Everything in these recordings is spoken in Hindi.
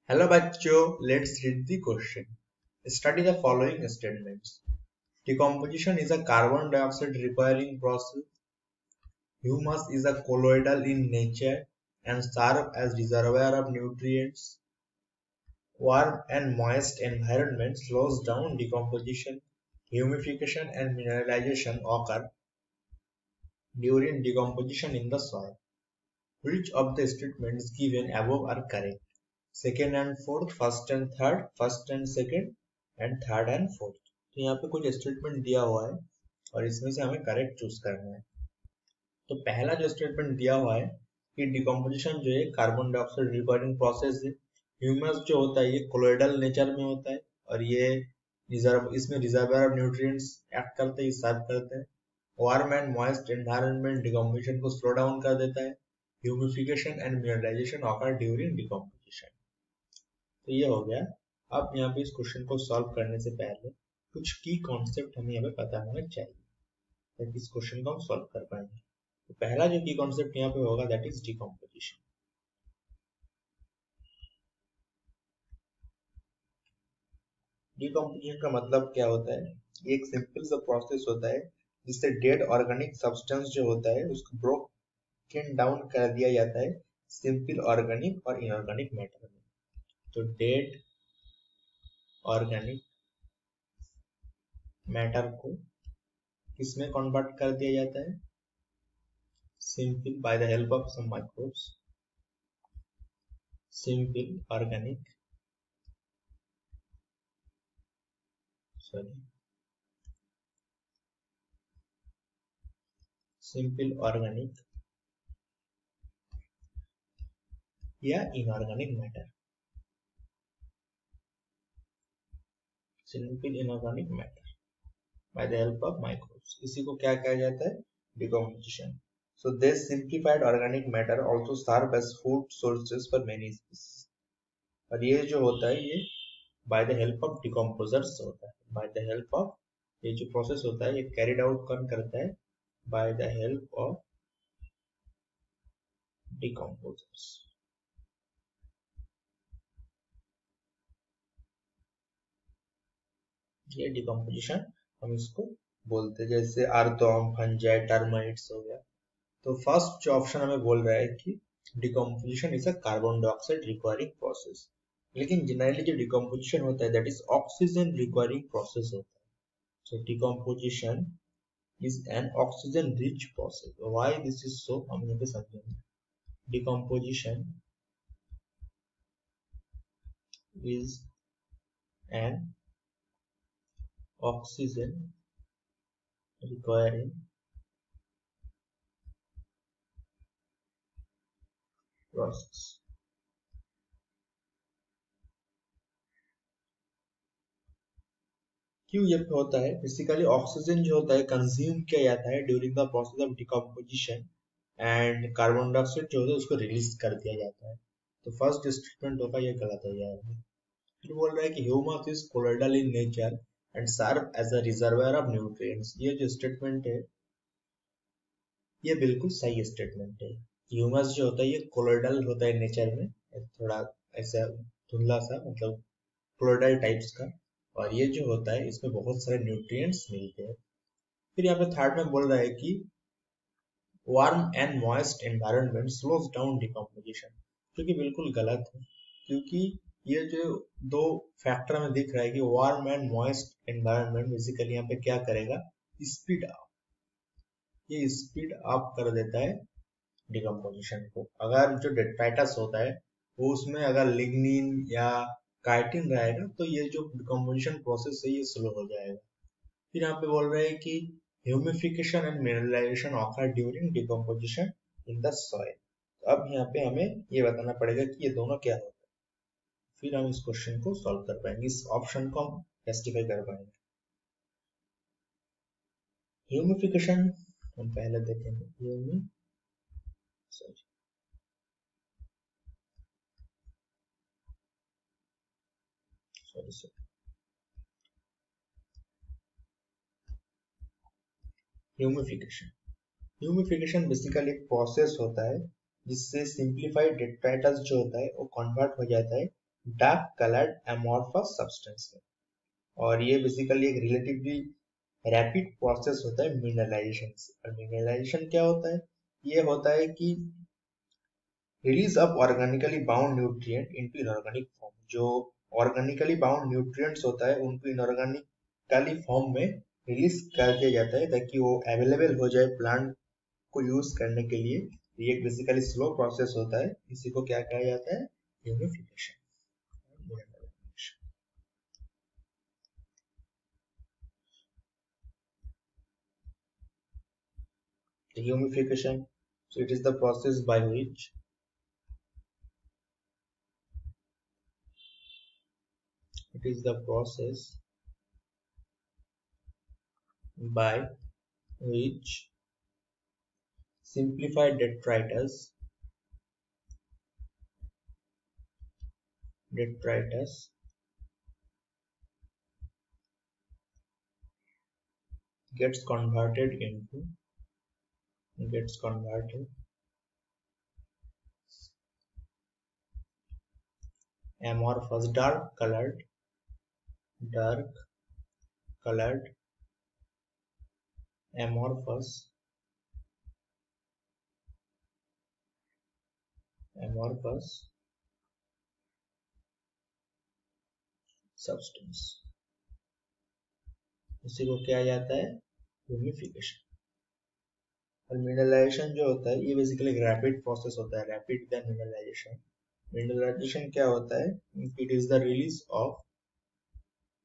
Hello बच्चों, let's read the question. Study the following statements. Decomposition is a carbon dioxide requiring process. Humus is a colloidal in nature and serve as reservoir of nutrients. Warm and moist environment slows down decomposition. Humification and mineralization occur during decomposition in the soil. Which of the statements given above are correct? Second and fourth, first and third, first and second, and third and fourth. तो यहाँ पे कुछ स्टेटमेंट दिया हुआ है और इसमें से हमें करेक्ट चूज करना है। तो पहला जो स्टेटमेंट दिया हुआ है कि डिकम्पोजिशन जो है कार्बन डाइऑक्साइड रिक्वायरिंग प्रोसेस है। ह्यूमस जो होता है ये कोलोइडल नेचर में होता है और ये इसमें रिजर्वर ऑफ न्यूट्रिएंट्स एक्ट करते हैं, सर्व करते हैं। Warm and moist environment decomposition को स्लो डाउन कर देता है। Humification and mineralisation occur during decomposition. तो ये हो गया। अब यहाँ पे इस क्वेश्चन को सॉल्व करने से पहले कुछ की कॉन्सेप्ट हमें यहाँ पे पता होना चाहिए ताकि इस क्वेश्चन को हम सॉल्व कर पाएंगे। तो पहला जो की कॉन्सेप्ट यहाँ पे होगा दैट इज डिकम्पोजिशन। डिकम्पोजिशन का मतलब क्या होता है? ये एक सिंपल सा प्रोसेस होता है जिससे डेड ऑर्गेनिक सब्सटेंस जो होता है उसको ब्रोकन डाउन कर दिया जाता है सिंपल ऑर्गेनिक और इनऑर्गेनिक मैटर में। तो डेड ऑर्गेनिक मैटर को किसमें कन्वर्ट कर दिया जाता है? Simple by the help of some microbes, simple organic या inorganic matter, simple inorganic matter by the help of microbes. इसी को क्या कहा जाता है? Decomposition. So this simplified organic matter also serve as food sources for many species. और ये जो होता है ये by the help of decomposers होता है। by the help of ये जो प्रोसेस होता है ये carried out कौन करता है? by the help of decomposers। ये डिकम्पोजिशन हम इसको बोलते हैं, जैसे आर्थोम, फंजाई, टर्माइट्स हो गया। तो फर्स्ट जो ऑप्शन हमें बोल रहा है कि decomposition is a carbon dioxide requiring process. लेकिन जनरली जो डिकम्पोजिशन होता है that is oxygen requiring process होता है। So decomposition is an oxygen rich process. Why this is so हम यहाँ पे समझेंगे। Decomposition is an oxygen requiring process. क्यों ये होता है? बेसिकली ऑक्सीजन जो होता है कंज्यूम किया जाता है during the process of decomposition and carbon dioxide जो होता है उसको रिलीज कर दिया जाता है। तो फर्स्ट स्टेटमेंट होगा ये गलत हो जाएगा। फिर बोल रहा है कि humus is colloidal in nature and serve as a reservoir of nutrients. ये जो स्टेटमेंट है ये बिल्कुल सही स्टेटमेंट है। ह्यूमस जो होता है ये कोलोइडल होता है नेचर में, थोड़ा ऐसा धुंधला सा, मतलब कोलोइडल टाइप्स का, और ये जो होता है इसमें बहुत सारे न्यूट्रिएंट्स मिलते हैं। फिर यहाँ पे थर्ड में बोल रहा है कि warm and moist environment slows down decomposition, जो कि बिल्कुल गलत है। क्योंकि ये जो दो फैक्टर में दिख रहा है कि warm and moist environment basically यहाँ पे क्या करेगा? स्पीड अप, ये स्पीड अप कर देता है डिकम्पोजिशन को। अगर जो डेट्राइटस होता है वो उसमें अगर लिग्निन या काइटिन रहेगा तो ये जो डिकम्पोजिशन प्रोसेस है ये स्लो हो जाएगा। फिर यहाँ पे बोल रहे हैं कि humification and mineralisation occur during decomposition in the soil. तो अब यहाँ पे हमें ये बताना पड़ेगा कि ये दोनों क्या होता है, फिर हम इस क्वेश्चन को सॉल्व कर पाएंगे, इस ऑप्शन को हम जस्टिफाई कर पाएंगे। ह्यूमिफिकेशन हम पहले देखेंगे। ह्यूमिफिकेशन बेसिकली प्रोसेस होता है जिससे सिंप्लीफाइड डेट्राइटस जो होता है वो कन्वर्ट हो जाता है डार्क कलर्ड एमोर्फस सब्सटेंस में। और ये बेसिकली एक रिलेटिवली रैपिड प्रोसेस होता है मिनरलाइजेशन से। और मिनरलाइजेशन क्या होता है? ये होता है कि release of organically bound nutrient into inorganic form. जो ऑर्गेनिकली बाउंड न्यूट्रिएंट्स होता है उनको इनऑर्गेनिकली फॉर्म में रिलीज कर दिया जाता है ताकि वो अवेलेबल हो जाए प्लांट को यूज करने के लिए। ये एक बेसिकली स्लो प्रोसेस होता है, इसी को क्या कहा जाता है? Humification. Humification, so it is the process by which it is the process by which simplified detritus gets converted amorphous dark colored amorphous substance। इसी को क्या जाता है? ह्यूमिफिकेशन। और मिनरलाइजेशन जो होता है ये बेसिकली एक रैपिड प्रोसेस होता है, रैपिड देन मिनरलाइजेशन। मिनरलाइजेशन क्या होता है? It is the release of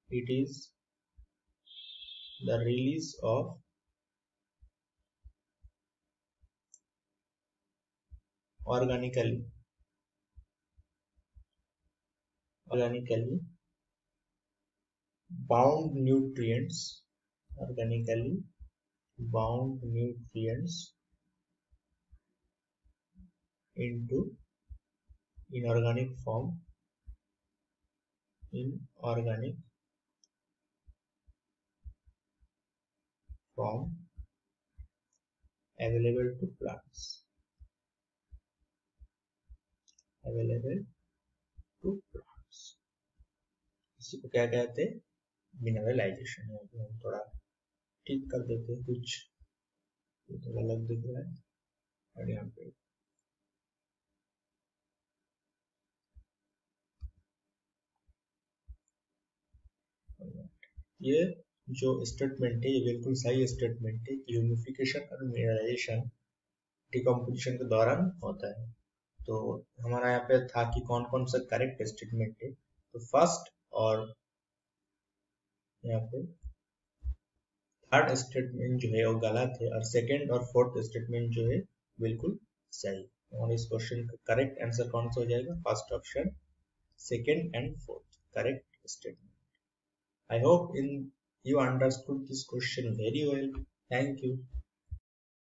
it is the release of organically bound nutrients organically bound nutrients into inorganic form inorganic form available to plants available to plants। इसी को क्या कहते हैं? मिनरलाइजेशन। हम थोड़ा ठीक कर देते हैं, कुछ ये तो गलत दिख रहा है। और यहाँ पे ये जो स्टेटमेंट है ये बिल्कुल सही स्टेटमेंट है कि ह्यूमिफिकेशन और मिनरलाइजेशन डिकम्पोजिशन के दौरान होता है। तो हमारा यहाँ पे था कि कौन कौन सा करेक्ट स्टेटमेंट है। तो फर्स्ट और यहाँ पे थर्ड स्टेटमेंट जो है वो गलत है, और सेकंड और फोर्थ स्टेटमेंट जो है बिल्कुल सही। और इस क्वेश्चन का करेक्ट आंसर कौन सा हो जाएगा? First option, second and fourth correct statement. I hope you understood this question very well. Thank you.